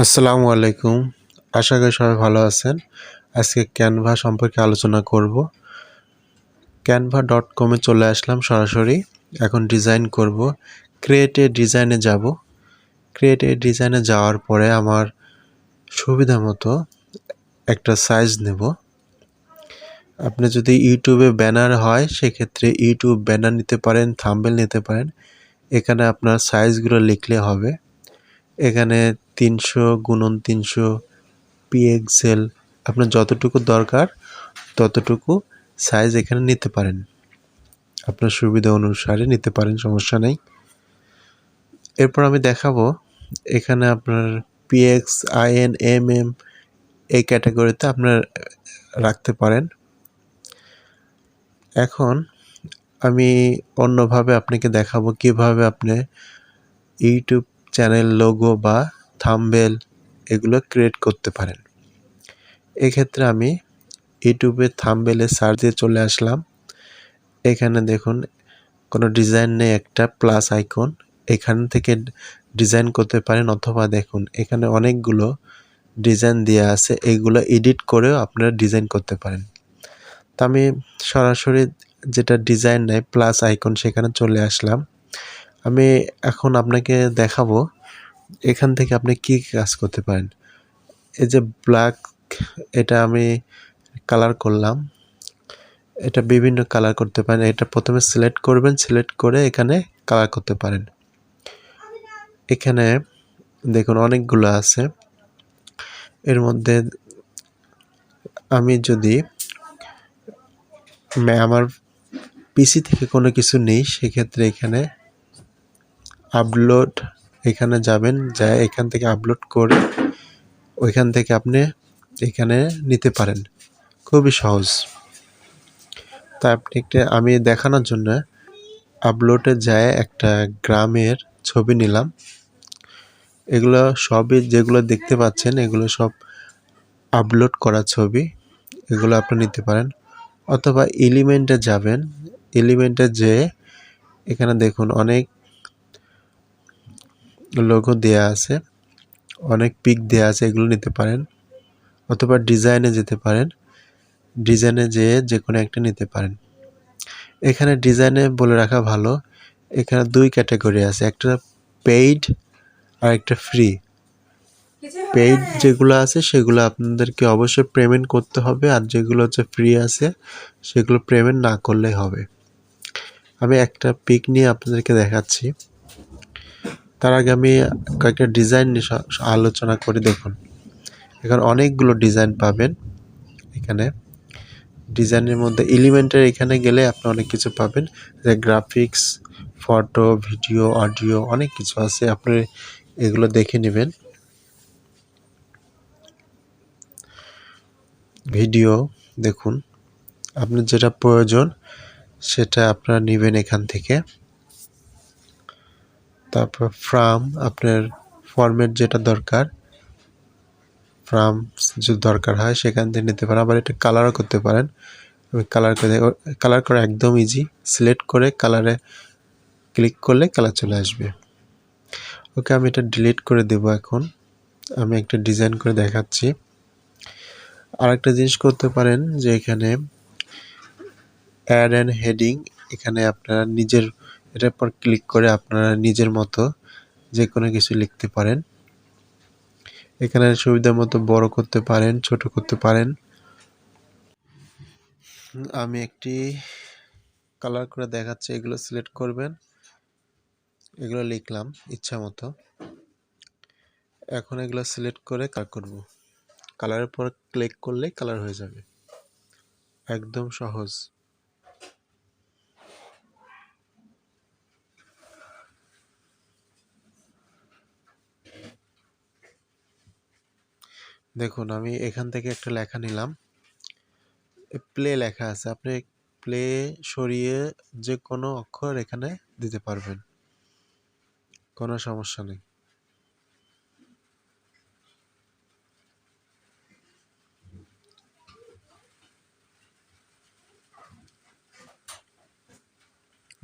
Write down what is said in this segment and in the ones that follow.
আসসালামু আলাইকুম। আশা করি সবাই ভালো আছেন। আজকে ক্যানভা সম্পর্কে আলোচনা করব। canva.com এ চলে আসলাম সরাসরি। এখন ডিজাইন করব। ক্রিয়েট এ ডিজাইনে যাব। ক্রিয়েট এ ডিজাইনে যাওয়ার পরে আমার সুবিধা মতো একটা সাইজ নেব। আপনি যদি ইউটিউবে ব্যানার হয় সেক্ষেত্রে ইউটিউব ব্যানার নিতে পারেন, থাম্বনেল নিতে পারেন। এখানে আপনার সাইজগুলো লিখলে হবে। এখানে 300x300 পিএক্সেল আপনার যতটুকু দরকার ততটুকু সাইজ এখানে নিতে পারেন। আপনার সুবিধা অনুসারে নিতে পারেন, সমস্যা নেই। এরপর আমি দেখাবো এখানে আপনার পিএক্স, আইএন, এমএম এই ক্যাটাগরিতে আপনার রাখতে পারেন। এখন আমি অন্যভাবে আপনাকে দেখাবো কিভাবে আপনি ইউটিউব চ্যানেল লোগো বা থাম্বনেল এগুলো ক্রিয়েট করতে পারেন। এক্ষেত্রে আমি ইউটিউবে থাম্বনেলে সার্চ দিয়ে চলে আসলাম। এখানে দেখুন কোনো ডিজাইন নেই, একটা প্লাস আইকন। এখান থেকে ডিজাইন করতে পারেন, অথবা দেখুন এখানে অনেকগুলো ডিজাইন দেওয়া আছে, এইগুলো এডিট করেও আপনারা ডিজাইন করতে পারেন। তো আমি সরাসরি যেটা ডিজাইন নেই প্লাস আইকন সেখানে চলে আসলাম। আমি এখন আপনাকে দেখাবো এখান থেকে আপনি কি কাজ করতে পারেন। এই যে ব্ল্যাক, এটা আমি কালার করলাম। এটা বিভিন্ন কালার করতে পারেন। এটা প্রথমে সিলেক্ট করবেন, সিলেক্ট করে এখানে কালার করতে পারেন। এখানে দেখুন অনেকগুলো আছে। এর মধ্যে আমি যদি আমার পিসি থেকে কোনো কিছু নেই সেক্ষেত্রে এখানে আপলোড, এখানে যাবেন, যা এখান থেকে আপলোড করে ওইখান থেকে আপনি এখানে নিতে পারেন। খুবই সহজ। তা আপনি আমি দেখানোর জন্য আপলোডে যায় একটা গ্রামের ছবি নিলাম। এগুলো সবই যেগুলো দেখতে পাচ্ছেন এগুলো সব আপলোড করা ছবি। এগুলো আপনি নিতে পারেন, অথবা এলিমেন্টে যাবেন। এলিমেন্টে যেয়ে এখানে দেখুন অনেক লোগো দেয়া আছে, অনেক পিক দেয়া আছে, এগুলো নিতে পারেন। অথবা ডিজাইনে যেতে পারেন, ডিজাইনে যেয়ে যে কোনো একটা নিতে পারেন। এখানে ডিজাইনে বলে রাখা ভালো, এখানে দুই ক্যাটাগরি আছে, একটা পেইড আর একটা ফ্রি। পেইড যেগুলো আছে সেগুলো আপনাদেরকে অবশ্যই পেমেন্ট করতে হবে, আর যেগুলো হচ্ছে ফ্রি আছে সেগুলো পেমেন্ট না করলেই হবে। আমি একটা পিক নিয়ে আপনাদেরকে দেখাচ্ছি। তার আগে আমি কয়েকটা ডিজাইন নিয়ে আলোচনা করি। দেখুন এখানে অনেকগুলো ডিজাইন পাবেন। এখানে ডিজাইনের মধ্যে এলিমেন্টের এখানে গেলে আপনি অনেক কিছু পাবেন, যে গ্রাফিক্স, ফটো, ভিডিও, অডিও, অনেক কিছু আছে। আপনি এগুলো দেখে নেবেন। ভিডিও দেখুন, আপনার যেটা প্রয়োজন সেটা আপনারা নেবেন এখান থেকে। তারপর ফ্রাম, আপনার ফরম্যাট যেটা দরকার, ফ্রাম যদি দরকার হয় সেখান থেকে নিতে পারেন। আবার এটা কালারও করতে পারেন। আমি কালার করা একদম ইজি। সিলেক্ট করে কালারে ক্লিক করলে কালার চলে আসবে। ওকে, আমি এটা ডিলিট করে দেব। এখন আমি একটা ডিজাইন করে দেখাচ্ছি। আরেকটা জিনিস করতে পারেন যে এখানে অ্যাড অ্যান্ড হেডিং, এখানে আপনারা নিজের, এটার পর ক্লিক করে আপনারা নিজের মতো যে কোনো কিছু লিখতে পারেন। এখানে সুবিধা মতো বড় করতে পারেন, ছোট করতে পারেন। আমি একটি কালার করে দেখাচ্ছি। এগুলো সিলেক্ট করবেন, এগুলো লিখলাম ইচ্ছা মতো। এখন এগুলো সিলেক্ট করে কালার করব। কালারের পর ক্লিক করলে কালার হয়ে যাবে, একদম সহজ। দেখুন আমি এখান থেকে একটা লেখা নিলাম, প্লে লেখা আছে। আপনি প্লে সরিয়ে যে কোনো অক্ষর এখানে দিতে পারবেন, কোনো সমস্যা নেই।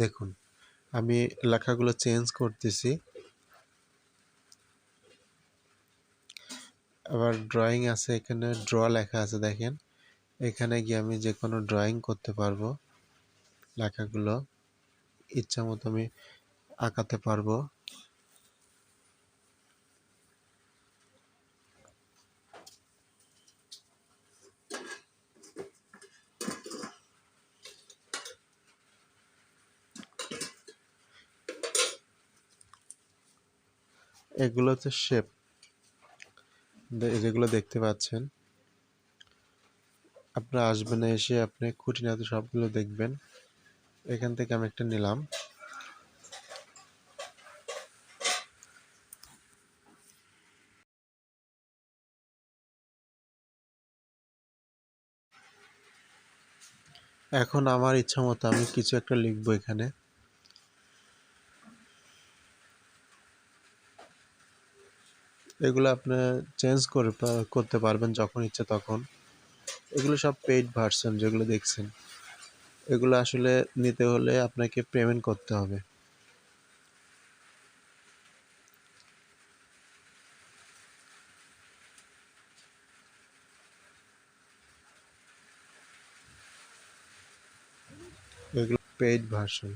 দেখুন আমি লেখাগুলো চেঞ্জ করতেছি। আবার ড্রয়িং আছে, এখানে ড্র লেখা আছে দেখেন। এখানে গিয়ে আমি যে কোনো ড্রয়িং করতে পারবো, লেখাগুলো ইচ্ছা মতো আমি আঁকাতে পারবো। এগুলো হচ্ছে শেপ, যেগুলো দেখতে পাচ্ছেন। আপনারা আসবেন, এসে আপনি খুঁটিনাটি সবগুলো দেখবেন। এখান থেকে আমি একটা নিলাম। এখন আমার ইচ্ছা মতো আমি কিছু একটা লিখবো এখানে। এগুলো আপনি চেঞ্জ করতে পারবেন যখন ইচ্ছে তখন। এগুলো সব পেইড ভার্সন যেগুলো দেখছেন। এগুলো আসলে নিতে হলে আপনাকে পেমেন্ট করতে হবে। এগুলো পেইড ভার্সন।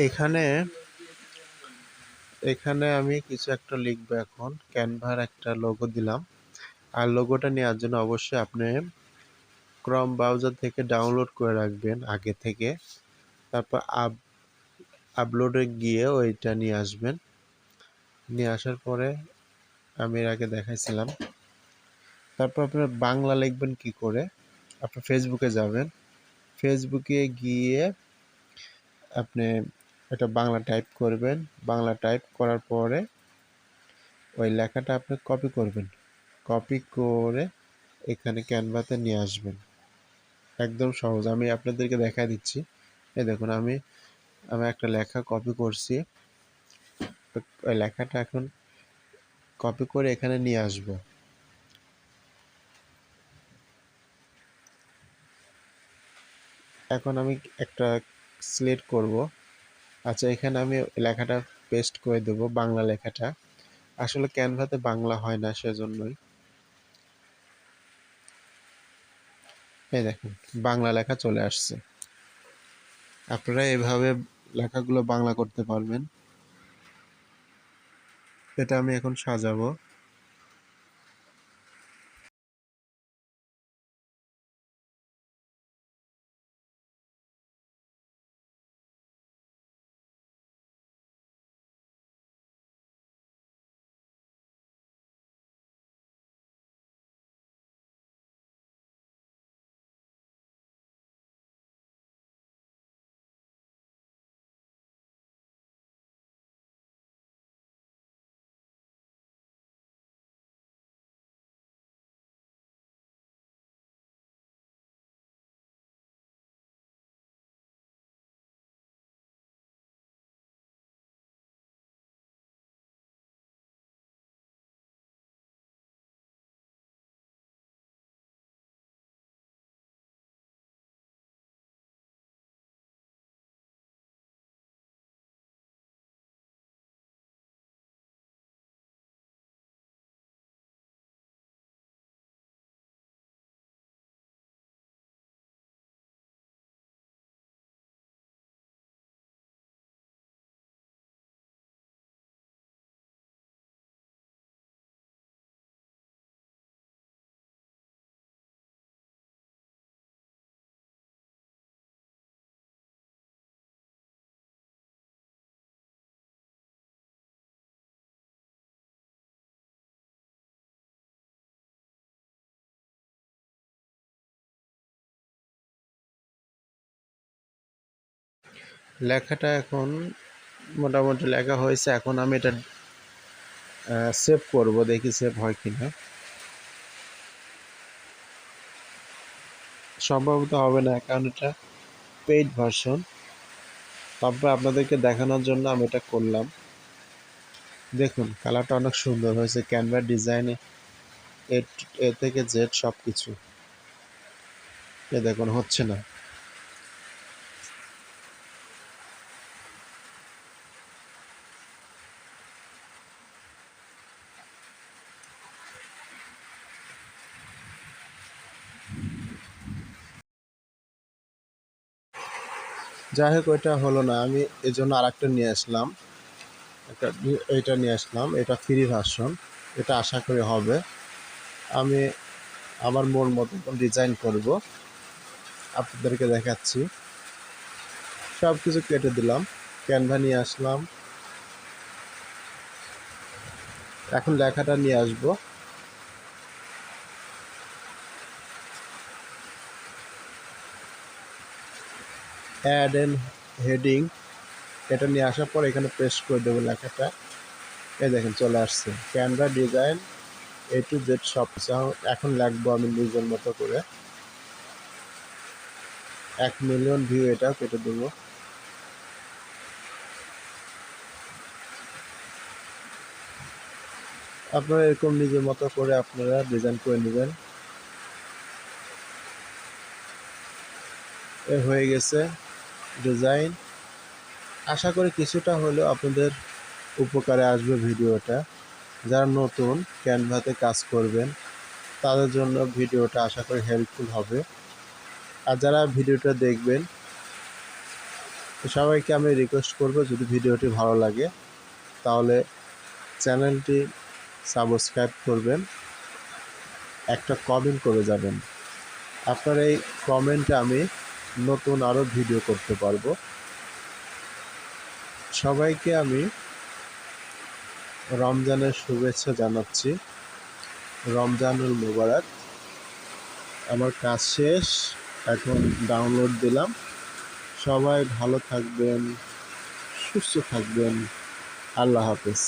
এখানে এখানে আমি কিছু একটা লিখবো। এখন ক্যানভার একটা লোগো দিলাম। আর লোগোটা নেওয়ার জন্য অবশ্যই আপনি ক্রোম ব্রাউজার থেকে ডাউনলোড করে রাখবেন আগে থেকে। তারপর আপলোডে গিয়ে ওইটা নিয়ে আসবেন। নিয়ে আসার পরে আমি এর আগে দেখাইছিলাম। তারপর আপনার বাংলা লিখবেন কি করে, আপনি ফেসবুকে যাবেন। ফেসবুকে গিয়ে আপনি এটা বাংলা টাইপ করবেন। বাংলা টাইপ করার পরে ওই লেখাটা আপনি কপি করবেন। কপি করে এখানে ক্যানভাতে নিয়ে আসবেন। একদম সহজ, আমি আপনাদেরকে দেখাই দিচ্ছি। এই দেখুন, আমি আমি একটা লেখা কপি করছি। তো ওই লেখাটা এখন কপি করে এখানে নিয়ে আসব। এখন আমি একটা সিলেক্ট করব। আচ্ছা, এখানে আমি লেখাটা পেস্ট করে দেব, বাংলা লেখাটা। আসলে ক্যানভাতে বাংলা হয় না, সেজন্যই। এই দেখুন, বাংলা লেখা চলে আসছে। আপনারা এভাবে লেখাগুলো বাংলা করতে পারবেন। এটা আমি এখন সাজাবো। লেখাটা এখন মোটামুটি লেখা হয়েছে। এখন আমি এটা সেভ করব, দেখি সেভ হয় কিনা। সম্ভবত হবে না, কারণ এটা পেইড ভার্সন। তারপরে আপনাদেরকে দেখানোর জন্য আমি এটা করলাম। দেখুন কালারটা অনেক সুন্দর হয়েছে, ক্যানভা ডিজাইনে এ থেকে জেড সব কিছু। এ দেখুন হচ্ছে না। যাই হোক, ওইটা হলো না, আমি এই জন্য আর একটা নিয়ে আসলাম। এইটা নিয়ে আসলাম, এটা ফ্রি ভার্সন। এটা আশা করি হবে। আমি আমার মন মতো ডিজাইন করব, আপনাদেরকে দেখাচ্ছি। সব কিছু কেটে দিলাম, ক্যানভা নিয়ে আসলাম। এখন লেখাটা নিয়ে আসবো। অ্যাড এন্ড হেডিং, এটা নিয়ে আসার পর এখানে পেস্ট করে দেবো লেখাটা। এই দেখেন চলে আসছে, Canva design A to Z সব কিছু। এখন লিখবো আমি নিজের মতো করে। 1,000,000 ভিউ, এটা কেটে দেবো। আপনারা এরকম নিজের মতো করে আপনারা ডিজাইন করে নেবেন। এ হয়ে গেছে ডিজাইন। আশা করি কিছুটা হলেও আপনাদের উপকারে আসবে ভিডিওটা। যারা নতুন ক্যানভাতে কাজ করবেন তাদের জন্য ভিডিওটা আশা করি হেল্পফুল হবে। আর যারা ভিডিওটা দেখবেন সবাইকে আমি রিকোয়েস্ট করব, যদি ভিডিওটি ভালো লাগে তাহলে চ্যানেলটি সাবস্ক্রাইব করবেন, একটা কমেন্ট করে যাবেন। আপনার এই কমেন্টে আমি নতুন আরও ভিডিও করতে পারবো। সবাইকে আমি রমজানের শুভেচ্ছা জানাচ্ছি। রমজানুল মুবারক। আমার কাজ শেষ, এখন ডাউনলোড দিলাম। সবাই ভালো থাকবেন, সুস্থ থাকবেন। আল্লাহ হাফেজ।